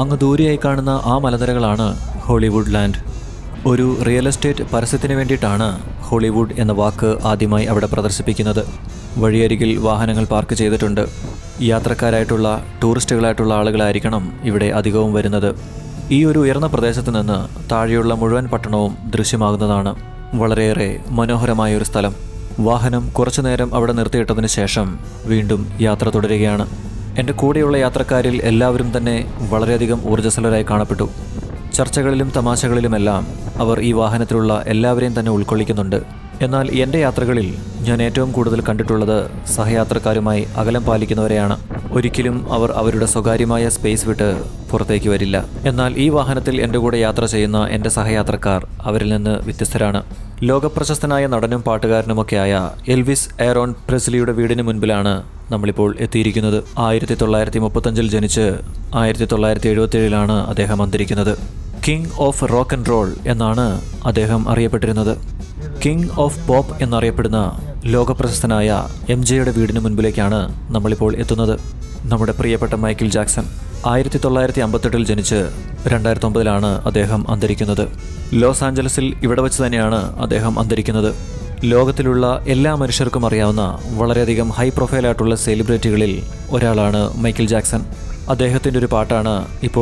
അങ്ങ് ദൂരെയായി കാണുന്ന ആ മലനിരകളാണ് ഹോളിവുഡ് ലാൻഡ്. ഒരു റിയൽ എസ്റ്റേറ്റ് പരസ്യത്തിന് വേണ്ടിയിട്ടാണ് ഹോളിവുഡ് എന്ന വാക്ക് ആദ്യമായി അവിടെ പ്രദർശിപ്പിക്കുന്നത്. വഴിയരികിൽ വാഹനങ്ങൾ പാർക്ക് ചെയ്തിട്ടുണ്ട്. യാത്രക്കാരായിട്ടുള്ള ടൂറിസ്റ്റുകളായിട്ടുള്ള ആളുകളായിരിക്കണം ഇവിടെ അധികവും വരുന്നത്. ഈ ഒരു ഉയർന്ന പ്രദേശത്ത് നിന്ന് താഴെയുള്ള മുഴുവൻ പട്ടണവും ദൃശ്യമാകുന്നതാണ്. വളരെയേറെ മനോഹരമായൊരു സ്ഥലം. വാഹനം കുറച്ചുനേരം അവിടെ നിർത്തിയിട്ടതിന് ശേഷം വീണ്ടും യാത്ര തുടരുകയാണ്. എൻ്റെ കൂടെയുള്ള യാത്രക്കാരിൽ എല്ലാവരും തന്നെ വളരെയധികം ഊർജ്ജസ്വലരായി കാണപ്പെട്ടു. ചർച്ചകളിലും തമാശകളിലുമെല്ലാം അവർ ഈ വാഹനത്തിലുള്ള എല്ലാവരെയും തന്നെ ഉൾക്കൊള്ളിക്കുന്നുണ്ട്. എന്നാൽ എൻ്റെ യാത്രകളിൽ ഞാൻ ഏറ്റവും കൂടുതൽ കണ്ടിട്ടുള്ളത് സഹയാത്രക്കാരുമായി അകലം പാലിക്കുന്നവരെയാണ്. ഒരിക്കലും അവർ അവരുടെ സ്വകാര്യമായ സ്പേസ് വിട്ട് പുറത്തേക്ക് വരില്ല. എന്നാൽ ഈ വാഹനത്തിൽ എൻ്റെ കൂടെ യാത്ര ചെയ്യുന്ന എൻ്റെ സഹയാത്രക്കാർ അവരിൽ നിന്ന് വ്യത്യസ്തരാണ്. ലോകപ്രശസ്തനായ നടനും പാട്ടുകാരനുമൊക്കെയായ എൽവിസ് ആരോൺ പ്രെസ്ലിയുടെ വീടിന് മുൻപിലാണ് നമ്മളിപ്പോൾ എത്തിയിരിക്കുന്നത്. 1935 ജനിച്ച് 1977 അദ്ദേഹം അന്തരിക്കുന്നത്. King of rock and roll എന്നാണ് അദ്ദേഹം അറിയപ്പെട്ടിരുന്നത്. കിങ് ഓഫ് പോപ്പ് എന്നറിയപ്പെടുന്ന ലോകപ്രശസ്തനായ MJയുടെ വീടിന് മുൻപിലേക്കാണ് നമ്മളിപ്പോൾ എത്തുന്നത്. നമ്മുടെ പ്രിയപ്പെട്ട മൈക്കിൾ ജാക്സൺ 1958 ജനിച്ച് 2009 അദ്ദേഹം അന്തരിക്കുന്നത്. ലോസ് ആഞ്ചലസിൽ ഇവിടെ വെച്ച് തന്നെയാണ് അദ്ദേഹം അന്തരിക്കുന്നത്. ലോകത്തിലുള്ള എല്ലാ മനുഷ്യർക്കും അറിയാവുന്ന വളരെയധികം ഹൈ പ്രൊഫൈലായിട്ടുള്ള സെലിബ്രിറ്റികളിൽ ഒരാളാണ് മൈക്കിൾ ജാക്സൺ. അദ്ദേഹത്തിൻ്റെ ഒരു പാട്ടാണ് ഇപ്പോൾ